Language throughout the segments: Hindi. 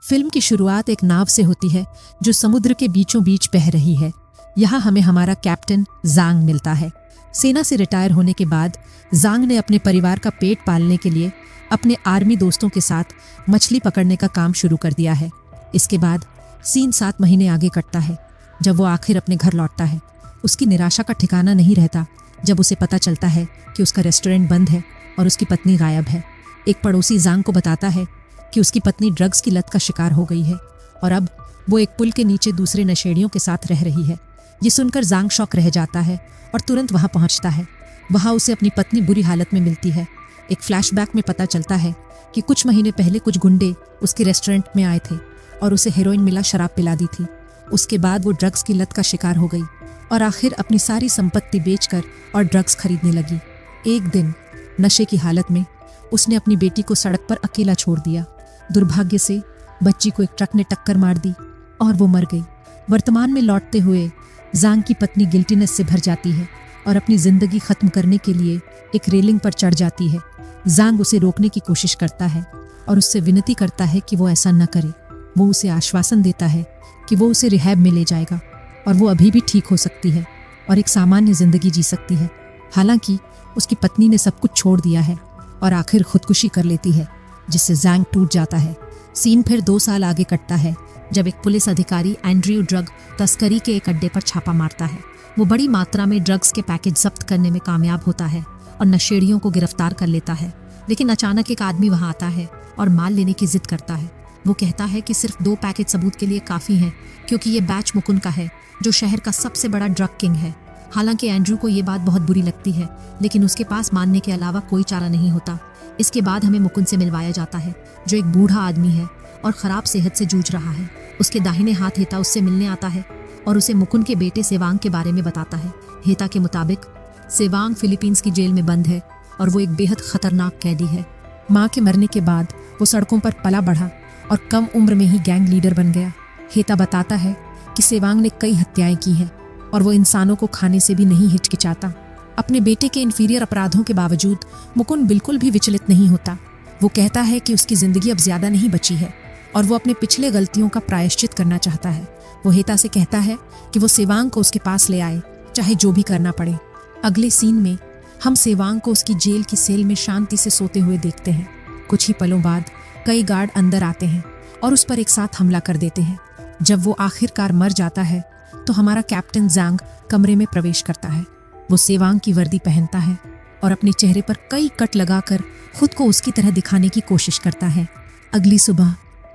फिल्म की शुरुआत एक नाव से होती है जो समुद्र के बीचों बीच बह रही है। यहाँ हमें हमारा कैप्टन जांग मिलता है। सेना से रिटायर होने के बाद जांग ने अपने परिवार का पेट पालने के लिए अपने आर्मी दोस्तों के साथ मछली पकड़ने का काम शुरू कर दिया है। इसके बाद सीन 7 महीने आगे कटता है जब वो आखिर अपने घर लौटता है। उसकी निराशा का ठिकाना नहीं रहता जब उसे पता चलता है कि उसका रेस्टोरेंट बंद है और उसकी पत्नी गायब है। एक पड़ोसी जांग को बताता है कि उसकी पत्नी ड्रग्स की लत का शिकार हो गई है और अब वो एक पुल के नीचे दूसरे नशेड़ियों के साथ रह रही है। ये सुनकर जांग शॉक रह जाता है और तुरंत वहां पहुंचता है। वहां उसे अपनी पत्नी बुरी हालत में मिलती है। एक फ्लैशबैक में पता चलता है कि कुछ महीने पहले कुछ गुंडे उसके रेस्टोरेंट में आए थे और उसे हेरोइन मिला शराब पिला दी थी। उसके बाद वो ड्रग्स की लत का शिकार हो गई और आखिर अपनी सारी संपत्ति बेचकर और ड्रग्स खरीदने लगी। एक दिन नशे की हालत में उसने अपनी बेटी को सड़क पर अकेला छोड़ दिया। दुर्भाग्य से बच्ची को एक ट्रक ने टक्कर मार दी और वो मर गई। वर्तमान में लौटते हुए जांग की पत्नी गिल्टीनेस से भर जाती है और अपनी जिंदगी खत्म करने के लिए एक रेलिंग पर चढ़ जाती है। जांग उसे रोकने की कोशिश करता है और उससे विनती करता है कि वो ऐसा न करे। वो उसे आश्वासन देता है कि वो उसे रिहैब में ले जाएगा और वो अभी भी ठीक हो सकती है और एक सामान्य जिंदगी जी सकती है। हालांकि उसकी पत्नी ने सब कुछ छोड़ दिया है और आखिर खुदकुशी कर लेती है, जिससे जांग टूट जाता है। सीन फिर 2 साल आगे कटता है जब एक पुलिस अधिकारी एंड्रयू ड्रग तस्करी के एक अड्डे पर छापा मारता है। वो बड़ी मात्रा में ड्रग्स के पैकेज जब्त करने में कामयाब होता है और नशेड़ियों को गिरफ्तार कर लेता है। लेकिन अचानक एक आदमी वहां आता है और माल लेने की जिद करता है। वो कहता है कि सिर्फ 2 पैकेज सबूत के लिए काफी हैं, क्योंकि ये बैच मुकुंद का है जो शहर का सबसे बड़ा ड्रग किंग है। हालांकि एंड्रू को ये बात बहुत बुरी लगती है, लेकिन उसके पास मानने के अलावा कोई चारा नहीं होता। इसके बाद हमें मुकुंद से मिलवाया जाता है जो एक बूढ़ा आदमी है और खराब सेहत से जूझ रहा है। उसके दाहिने हाथ हेता उससे मिलने आता है और उसे मुकुंद के बेटे सेवांग के बारे में बताता है। हेता के मुताबिक सेवांग फिलीपींस की जेल में बंद है और वो एक बेहद खतरनाक कैदी है। माँ के मरने के बाद वो सड़कों पर पला बढ़ा और कम उम्र में ही गैंग लीडर बन गया। हेता बताता है कि सेवांग ने कई हत्याएं की हैं और वो इंसानों को खाने से भी नहीं हिचकिचाता। अपने बेटे के इन्फीरियर अपराधों के बावजूद मुकुंद बिल्कुल भी विचलित नहीं होता। वो कहता है कि उसकी जिंदगी अब ज्यादा नहीं बची है और वो अपने पिछले गलतियों का प्रायश्चित करना चाहता है। वो हेता से कहता है कि वो सेवांग को उसके पास ले आए, चाहे जो भी करना पड़े। अगले सीन में हम सेवांग को उसकी जेल की सेल में शांति से सोते हुए देखते हैं। कुछ ही पलों बाद कई गार्ड अंदर आते हैं और उस पर एक साथ हमला कर देते हैं। जब वो आखिरकार मर जाता है तो हमारा कैप्टन जांग कमरे में प्रवेश करता है। वो सेवांग की वर्दी पहनता है और अपने चेहरे पर कई कट लगाकर खुद को उसकी तरह दिखाने की कोशिश करता है। अगली सुबह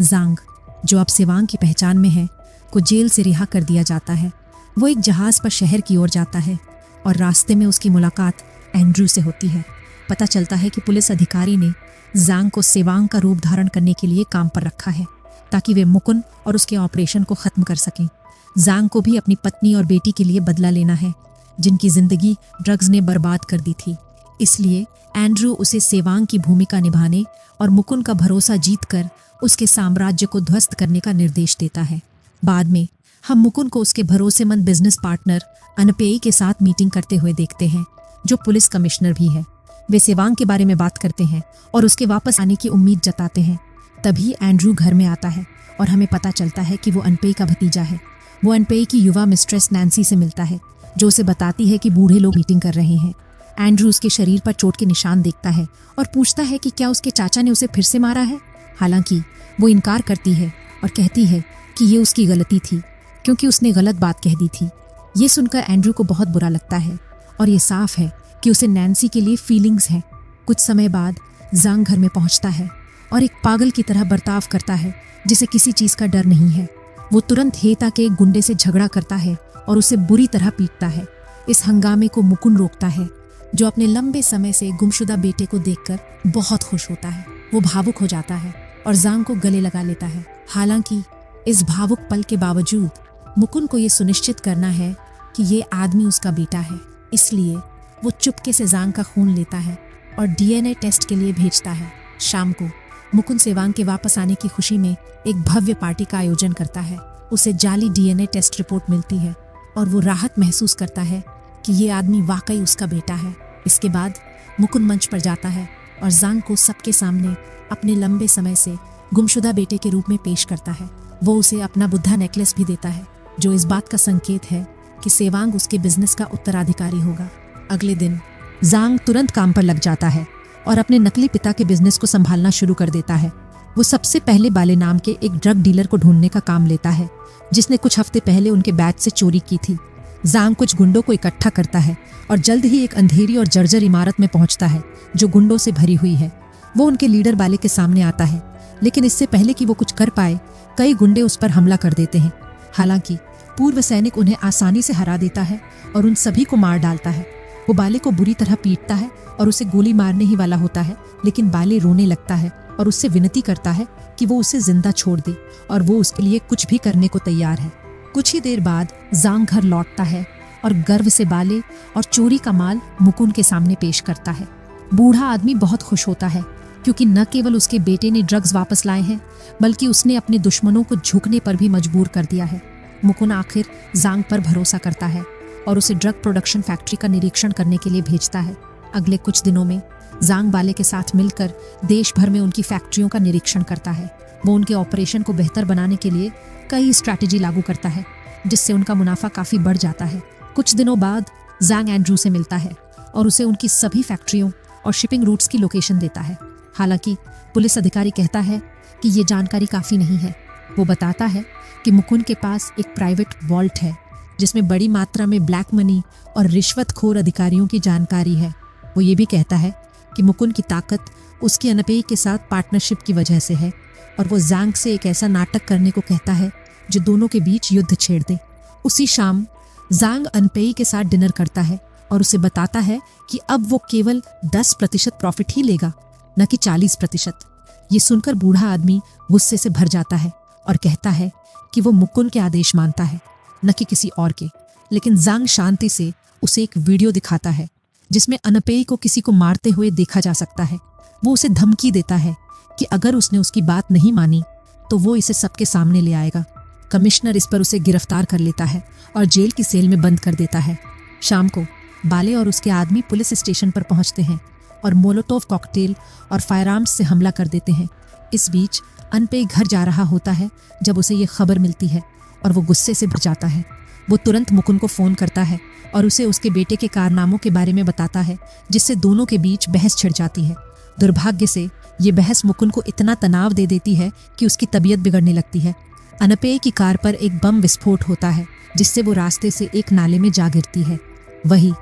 जांग, जो अब सेवांग की पहचान में है, को जेल से रिहा कर दिया जाता है। वो एक जहाज पर शहर की ओर जाता है और रास्ते में उसकी मुलाकात एंड्रू से होती है। पता चलता है कि पुलिस अधिकारी ने जांग को सेवांग का रूप धारण करने के लिए काम पर रखा है ताकि वे मुकुंद और उसके ऑपरेशन को खत्म कर सकें। जांग को भी अपनी पत्नी और बेटी के लिए बदला लेना है जिनकी जिंदगी ड्रग्स ने बर्बाद कर दी थी। इसलिए एंड्रू उसे सेवांग की भूमिका निभाने और मुकुंद का भरोसा जीतकर उसके साम्राज्य को ध्वस्त करने का निर्देश देता है। बाद में हम मुकुंद को उसके भरोसेमंद बिजनेस पार्टनर अनपेई के साथ मीटिंग करते हुए देखते हैं, जो पुलिस कमिश्नर भी है। वे सेवांग के बारे में बात करते हैं और उसके वापस आने की उम्मीद जताते हैं। तभी एंड्रू घर में आता है और हमें पता चलता है कि वो अनपेई का भतीजा है। वो अनपेई की युवा मिस्ट्रेस नैन्सी से मिलता है, जो उसे बताती है कि बूढ़े लोग मीटिंग कर रहे हैं। एंड्रू उसके शरीर पर चोट के निशान देखता है और पूछता है कि क्या उसके चाचा ने उसे फिर से मारा है। हालांकि वो इनकार करती है और कहती है कि ये उसकी गलती थी क्योंकि उसने गलत बात कह दी थी। ये सुनकर एंड्रू को बहुत बुरा लगता है और ये साफ है कि उसे नैन्सी के लिए फीलिंग्स हैं। कुछ समय बाद जांग घर में पहुंचता है और एक पागल की तरह बर्ताव करता है जिसे किसी चीज का डर नहीं है। वो तुरंत हेता के एक गुंडे से झगड़ा करता है और उसे बुरी तरह पीटता है। इस हंगामे को मुकुंद रोकता है, जो अपने लंबे समय से गुमशुदा बेटे को देखकर बहुत खुश होता है। वो भावुक हो जाता है और जांग को गले लगा लेता है। हालांकि इस भावुक पल के बावजूद मुकुंद को ये सुनिश्चित करना है कि ये आदमी उसका बेटा है, इसलिए वो चुपके से जांग का खून लेता है और डीएनए टेस्ट के लिए भेजता है। शाम को मुकुंद सेवांग के वापस आने की खुशी में एक भव्य पार्टी का आयोजन करता है। उसे जाली डीएनए टेस्ट रिपोर्ट मिलती है और वो राहत महसूस करता है कि ये आदमी वाकई उसका बेटा है। इसके बाद मुकुंद मंच पर जाता है और जांग को सबके सामने अपने लंबे समय से गुमशुदा बेटे के रूप में पेश करता है। वो उसे अपना बुद्धा नेकलेस भी देता है, जो इस बात का संकेत है कि सेवांग उसके बिजनेस का उत्तराधिकारी होगा। अगले दिन जांग तुरंत काम पर लग जाता है और अपने नकली पिता के बिजनेस को संभालना शुरू कर देता है। वो सबसे पहले बाले नाम के एक ड्रग डीलर को ढूंढने का काम लेता है, जिसने कुछ हफ्ते पहले उनके बैच से चोरी की थी। जांग कुछ गुंडों को इकट्ठा करता है और जल्द ही एक अंधेरी और जर्जर इमारत में पहुंचता है जो गुंडों से भरी हुई है। वो उनके लीडर बाले के सामने आता है, लेकिन इससे पहले कि वो कुछ कर पाए, कई गुंडे उस पर हमला कर देते हैं। हालांकि पूर्व सैनिक उन्हें आसानी से हरा देता है और उन सभी को मार डालता है। वो बाले को बुरी तरह पीटता है और उसे गोली मारने ही वाला होता है, लेकिन बाले रोने लगता है और उससे विनती करता है कि वो उसे जिंदा छोड़ दे और वो उसके लिए कुछ भी करने को तैयार है। कुछ ही देर बाद जांग घर लौटता है और गर्व से बाले और चोरी का माल मुकुंद के सामने पेश करता है। बूढ़ा आदमी बहुत खुश होता है, क्योंकि न केवल उसके बेटे ने ड्रग्स वापस लाए हैं, बल्कि उसने अपने दुश्मनों को झुकने पर भी मजबूर कर दिया है। मुकुंद आखिर जांग पर भरोसा करता है और उसे ड्रग प्रोडक्शन फैक्ट्री का निरीक्षण करने के लिए भेजता है। अगले कुछ दिनों में जांग बाले के साथ मिलकर देश भर में उनकी फैक्ट्रियों का निरीक्षण करता है। वो उनके ऑपरेशन को बेहतर बनाने के लिए कई स्ट्रैटेजी लागू करता है, जिससे उनका मुनाफा काफी बढ़ जाता है। कुछ दिनों बाद जांग एंड्रू से मिलता है और उसे उनकी सभी फैक्ट्रियों और शिपिंग रूट्स की लोकेशन देता है। हालांकि पुलिस अधिकारी कहता है कि ये जानकारी काफी नहीं है। वो बताता है कि मुकुंद के पास एक प्राइवेट वॉल्ट है, जिसमें बड़ी मात्रा में ब्लैक मनी और रिश्वतखोर अधिकारियों की जानकारी है। वो ये भी कहता है कि मुकुंद की ताकत उसकी अनपेई के साथ पार्टनरशिप की वजह से है, और वो जांग से एक ऐसा नाटक करने को कहता है जो दोनों के बीच युद्ध छेड़ दे। उसी शाम जांग अनपेई के साथ डिनर करता है और उसे बताता है कि अब वो केवल 10% प्रॉफिट ही लेगा, न कि 40%। ये सुनकर बूढ़ा आदमी गुस्से से भर जाता है और कहता है कि वो मुकुंद के आदेश मानता है, न कि किसी और के। लेकिन जांग शांति से उसे एक वीडियो दिखाता है जिसमें अनपेई को किसी को मारते हुए देखा जा सकता है। वो उसे धमकी देता है कि अगर उसने उसकी बात नहीं मानी तो वो इसे सबके सामने ले आएगा। कमिश्नर इस पर उसे गिरफ्तार कर लेता है और जेल की सेल में बंद कर देता है। शाम को बाले और उसके आदमी पुलिस स्टेशन पर पहुंचते हैं और मोलोटोव कॉकटेल और फायरआर्म्स से हमला कर देते हैं। इस बीच अनपेई घर जा रहा होता है जब उसे ये खबर मिलती है और वो गुस्से से भर जाता है। वो तुरंत मुकुंद को फोन करता है और उसे उसके बेटे के कारनामों के बारे में बताता है, जिससे दोनों के बीच बहस छिड़ जाती है। दुर्भाग्य से ये बहस मुकुंद को इतना तनाव दे देती है कि उसकी तबीयत बिगड़ने लगती है। अनपेई की कार पर एक बम विस्फोट होता है, जिससे वो रास्ते से एक नाले में जा गिरती है। वही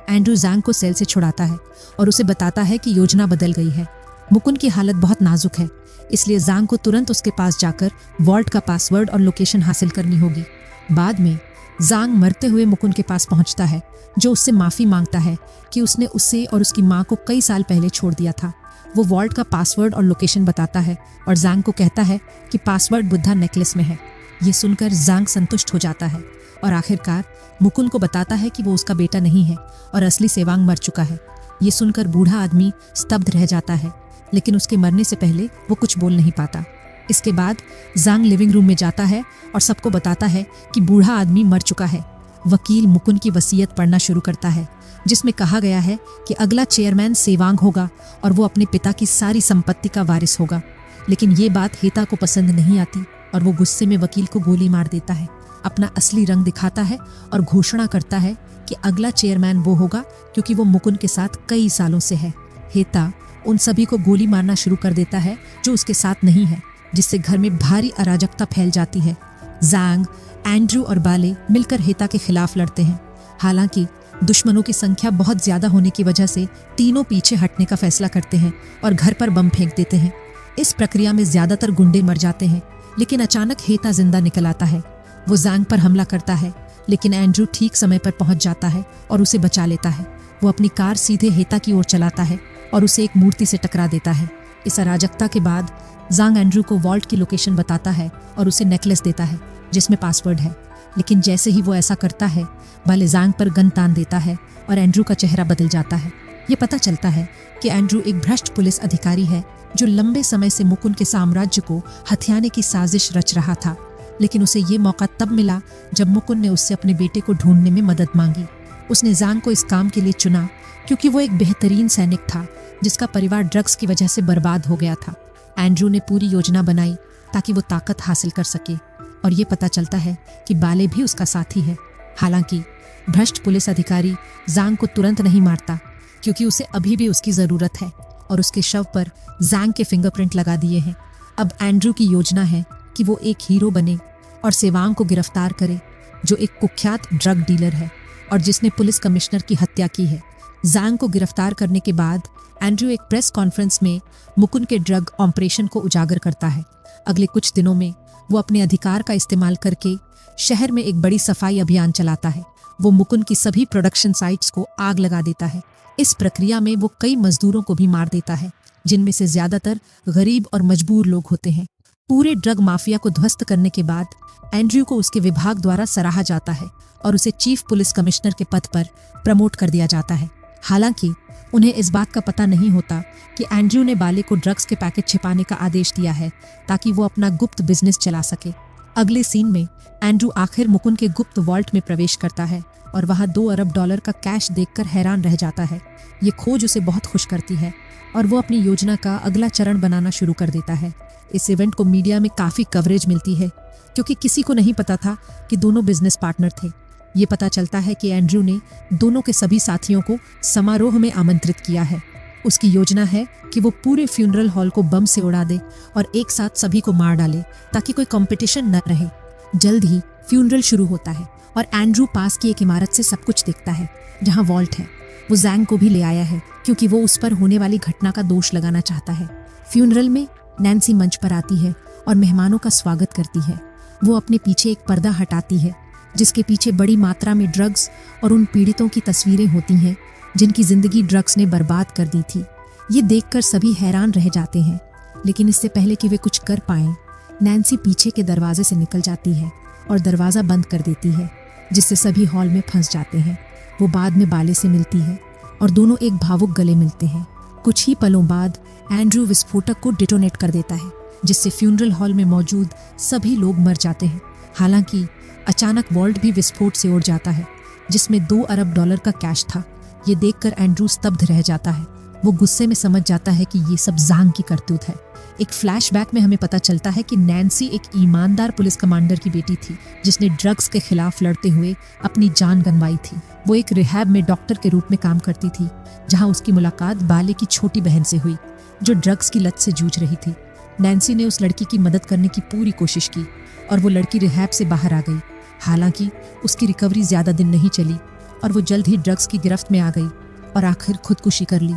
एंड्रू जांग को सेल से छुड़ाता है और उसे बताता है कि योजना बदल गई है। मुकुंद की हालत बहुत नाजुक है, इसलिए जांग को तुरंत उसके पास जाकर वॉल्ट का पासवर्ड और लोकेशन हासिल करनी होगी। बाद में जांग मरते हुए मुकुंद के पास पहुंचता है, जो उससे माफी मांगता है कि उसने उसे और उसकी माँ को कई साल पहले छोड़ दिया था। वो वॉल्ट का पासवर्ड और लोकेशन बताता है और जांग को कहता है कि पासवर्ड बुद्धा नेकलेस में है। ये सुनकर जांग संतुष्ट हो जाता है और आखिरकार मुकुंद को बताता है कि वो उसका बेटा नहीं है और असली सेवांग मर चुका है। ये सुनकर बूढ़ा आदमी स्तब्ध रह जाता है, लेकिन उसके मरने से पहले वो कुछ बोल नहीं पाता। इसके बाद जांग लिविंग रूम में जाता है और सबको बताता है कि बूढ़ा आदमी मर चुका है। वकील मुकुंद की वसीयत पढ़ना शुरू करता है, जिसमें कहा गया है कि अगला चेयरमैन सेवांग होगा और वो अपने पिता की सारी संपत्ति का वारिस होगा। लेकिन ये बात हेता को पसंद नहीं आती और वो गुस्से में वकील को गोली मार देता है। अपना असली रंग दिखाता है और घोषणा करता है कि अगला चेयरमैन वो होगा, क्योंकि वो मुकुंद के साथ कई सालों से है। हेता उन सभी को गोली मारना शुरू कर देता है जो उसके साथ नहीं है, जिससे घर में भारी अराजकता फैल जाती है। जांग, एंड्रू और बाले मिलकर हेता के खिलाफ लड़ते हैं। हालांकि दुश्मनों की संख्या बहुत ज्यादा होने की वजह से तीनों पीछे हटने का फैसला करते हैं और घर पर बम फेंक देते हैं। इस प्रक्रिया में ज्यादातर गुंडे मर जाते हैं, लेकिन अचानक हेता जिंदा निकल आता है। वो जांग पर हमला करता है, लेकिन एंड्रू ठीक समय पर पहुंच जाता है और उसे बचा लेता है। वो अपनी कार सीधे हेता की ओर चलाता है और उसे एक मूर्ति से टकरा देता है। इस अराजकता के बाद जांग एंड्रू को वॉल्ट की लोकेशन बताता है और उसे नेकलेस देता है जिसमें पासवर्ड है। लेकिन जैसे ही वो ऐसा करता है, बाले जांग पर गन तान देता है और एंड्रू का चेहरा बदल जाता है। ये पता चलता है कि एंड्रू एक भ्रष्ट पुलिस अधिकारी है जो लंबे समय से मुकुंद के साम्राज्य को हथियाने की साजिश रच रहा था। लेकिन उसे ये मौका तब मिला जब मुकुंद ने उससे अपने बेटे को ढूंढने में मदद मांगी। उसने जांग को इस काम के लिए चुना क्योंकि वो एक बेहतरीन सैनिक था जिसका परिवार ड्रग्स की वजह से बर्बाद हो गया था। एंड्रू ने पूरी योजना बनाई ताकि वो ताकत हासिल कर सके, और ये पता चलता है कि बाले भी उसका साथी है। हालांकि भ्रष्ट पुलिस अधिकारी ज़ांग को तुरंत नहीं मारता, क्योंकि उसे अभी भी उसकी ज़रूरत है और उसके शव पर ज़ांग के फिंगरप्रिंट लगा दिए हैं। अब एंड्रू की योजना है कि वो एक हीरो बने और सेवांग को गिरफ्तार करे, जो एक कुख्यात ड्रग डीलर है और जिसने पुलिस कमिश्नर की हत्या की है। ज़ांग को गिरफ्तार करने के बाद एंड्रू एक प्रेस कॉन्फ्रेंस में मुकुंद के ड्रग ऑपरेशन को उजागर करता है। अगले कुछ दिनों में वो अपने अधिकार का इस्तेमाल करके शहर में एक बड़ी सफाई अभियान चलाता है। वो मुकुंद की सभी प्रोडक्शन साइट्स को आग लगा देता है। इस प्रक्रिया में वो कई मजदूरों को भी मार देता है, जिनमें से ज्यादातर गरीब और मजबूर लोग होते हैं। पूरे ड्रग माफिया को ध्वस्त करने के बाद एंड्रयू को उसके विभाग द्वारा सराहा जाता है और उसे चीफ पुलिस कमिश्नर के पद पर प्रमोट कर दिया जाता है। हालांकि उन्हें इस बात का पता नहीं होता कि एंड्रयू ने बाले को ड्रग्स के पैकेट छिपाने का आदेश दिया है ताकि वो अपना गुप्त बिजनेस चला सके। अगले सीन में एंड्रयू आखिर मुकुंद के गुप्त वॉल्ट में प्रवेश करता है और वहां $2 अरब का कैश देखकर हैरान रह जाता है। ये खोज उसे बहुत खुश करती है और वो अपनी योजना का अगला चरण बनाना शुरू कर देता है। इस इवेंट को मीडिया में काफ़ी कवरेज मिलती है, क्योंकि किसी को नहीं पता था कि दोनों बिजनेस पार्टनर थे। ये पता चलता है कि एंड्रयू ने दोनों के सभी साथियों को समारोह में आमंत्रित किया है। उसकी योजना है कि वो पूरे फ्यूनरल हॉल को बम से उड़ा दे और एक साथ सभी को मार डाले ताकि कोई कंपटीशन न रहे। जल्द ही फ्यूनरल शुरू होता है और एंड्रयू पास की एक इमारत से सब कुछ देखता है जहां वॉल्ट है। वो ज़ांग को भी ले आया है क्योंकि वो उस पर होने वाली घटना का दोष लगाना चाहता है। फ्यूनरल में नैन्सी मंच पर आती है और मेहमानों का स्वागत करती है। वो अपने पीछे एक पर्दा हटाती है जिसके पीछे बड़ी मात्रा में ड्रग्स और उन पीड़ितों की तस्वीरें होती हैं जिनकी जिंदगी ड्रग्स ने बर्बाद कर दी थी। ये देखकर सभी हैरान रह जाते हैं, लेकिन इससे पहले कि वे कुछ कर पाएं, नैन्सी पीछे के दरवाजे से निकल जाती है और दरवाज़ा बंद कर देती है, जिससे सभी हॉल में फंस जाते हैं। वो बाद में बाले से मिलती है और दोनों एक भावुक गले मिलते हैं। कुछ ही पलों बाद एंड्रयू विस्फोटक को डिटोनेट कर देता है, जिससे फ्यूनरल हॉल में मौजूद सभी लोग मर जाते हैं। हालांकि अचानक वॉल्ट भी विस्फोट से उड़ जाता है, जिसमें $2 अरब का कैश था। ये देखकर एंड्रयू स्तब्ध रह जाता है। वो गुस्से में समझ जाता है कि ये सब ज़ांग की करतूत है। एक फ्लैशबैक में हमें पता चलता है कि नैन्सी एक ईमानदार पुलिस कमांडर की बेटी थी, जिसने ड्रग्स के खिलाफ लड़ते हुए अपनी जान गंवाई थी। वो एक रिहैब में डॉक्टर के रूप में काम करती थी, जहां उसकी मुलाकात बाले की छोटी बहन से हुई, जो ड्रग्स की लत से जूझ रही थी। नैन्सी ने उस लड़की की मदद करने की पूरी कोशिश की और वो लड़की रिहैब से बाहर आ गई। हालांकि उसकी रिकवरी ज्यादा दिन नहीं चली और वो जल्द ही ड्रग्स की गिरफ्त में आ गई और आखिर खुदकुशी कर ली।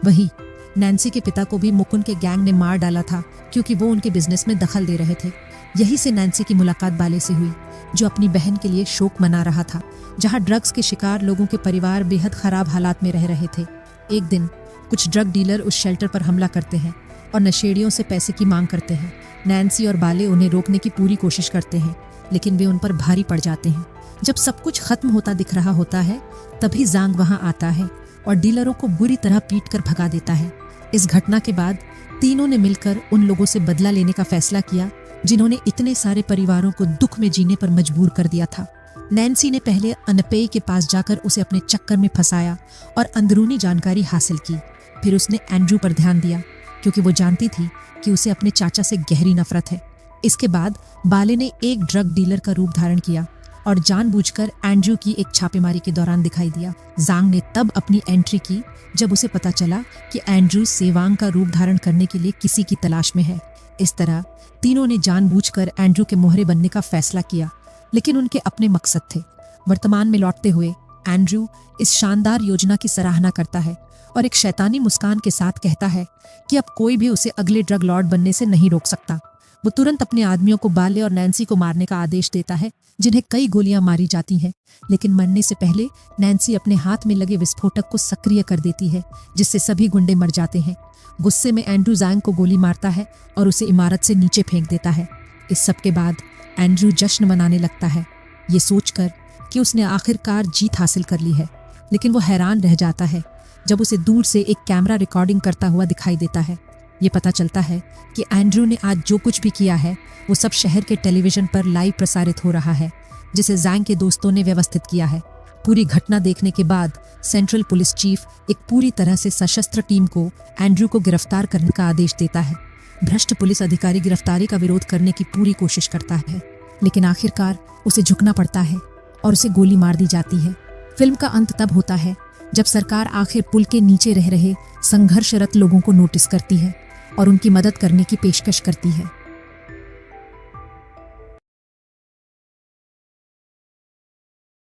वही नैन्सी के पिता को भी मुकुंद के गैंग ने मार डाला था, क्योंकि वो उनके बिजनेस में दखल दे रहे थे। यही से नैन्सी की मुलाकात बाले से हुई, जो अपनी बहन के लिए शोक मना रहा था। जहां ड्रग्स के शिकार लोगों के परिवार बेहद खराब हालात में रह रहे थे। एक दिन कुछ ड्रग डीलर उस शेल्टर पर हमला करते हैं और नशेड़ियों से पैसे की मांग करते हैं। नैन्सी और बाले उन्हें रोकने की पूरी कोशिश करते हैं, लेकिन वे उन पर भारी पड़ जाते हैं। जब सब कुछ खत्म होता दिख रहा होता है, तभी ज़ांग वहां आता है और डीलरों को बुरी तरह पीट कर भगा देता है। इस घटना के बाद तीनों ने मिलकर उन लोगों से बदला लेने का फैसला किया जिन्होंने इतने सारे परिवारों को दुख में जीने पर मजबूर कर दिया था। नैन्सी ने पहले अनपेय के पास जाकर उसे अपने चक्कर में फंसाया और अंदरूनी जानकारी हासिल की। फिर उसने एंड्रयू पर ध्यान दिया, क्योंकि वो जानती थी कि उसे अपने चाचा से गहरी नफरत है। इसके बाद बाले ने एक ड्रग डीलर का रूप धारण किया और जानबूझकर एंड्रयू की एक छापेमारी के दौरान दिखाई दिया। ज़ांग ने तब अपनी एंट्री की जब उसे पता चला कि एंड्रयू सेवांग का रूप धारण करने के लिए किसी की तलाश में है। इस तरह तीनों ने जानबूझकर एंड्रयू के मोहरे बनने का फैसला किया, लेकिन उनके अपने मकसद थे। वर्तमान में लौटते हुए एंड्रयू इस शानदार योजना की सराहना करता है और एक शैतानी मुस्कान के साथ कहता है कि अब कोई भी उसे अगले ड्रग लॉर्ड बनने से नहीं रोक सकता। वो तुरंत अपने आदमियों को बाले और नैन्सी को मारने का आदेश देता है, जिन्हें कई गोलियां मारी जाती हैं। लेकिन मरने से पहले नैन्सी अपने हाथ में लगे विस्फोटक को सक्रिय कर देती है, जिससे सभी गुंडे मर जाते हैं। गुस्से में एंड्रयू ज़ांग को गोली मारता है और उसे इमारत से नीचे फेंक देता है। इस सब के बाद एंड्रयू जश्न मनाने लगता है, ये सोचकर कि उसने आखिरकार जीत हासिल कर ली है। लेकिन वो हैरान रह जाता है जब उसे दूर से एक कैमरा रिकॉर्डिंग करता हुआ दिखाई देता है। ये पता चलता है कि एंड्रयू ने आज जो कुछ भी किया है वो सब शहर के टेलीविजन पर लाइव प्रसारित हो रहा है, जिसे ज़ांग के दोस्तों ने व्यवस्थित किया है। पूरी घटना देखने के बाद सेंट्रल पुलिस चीफ एक पूरी तरह से सशस्त्र टीम को एंड्रयू को गिरफ्तार करने का आदेश देता है। भ्रष्ट पुलिस अधिकारी गिरफ्तारी का विरोध करने की पूरी कोशिश करता है, लेकिन आखिरकार उसे झुकना पड़ता है और उसे गोली मार दी जाती है। फिल्म का अंत तब होता है जब सरकार आखिर पुल के नीचे रह रहे संघर्षरत लोगों को नोटिस करती है और उनकी मदद करने की पेशकश करती है।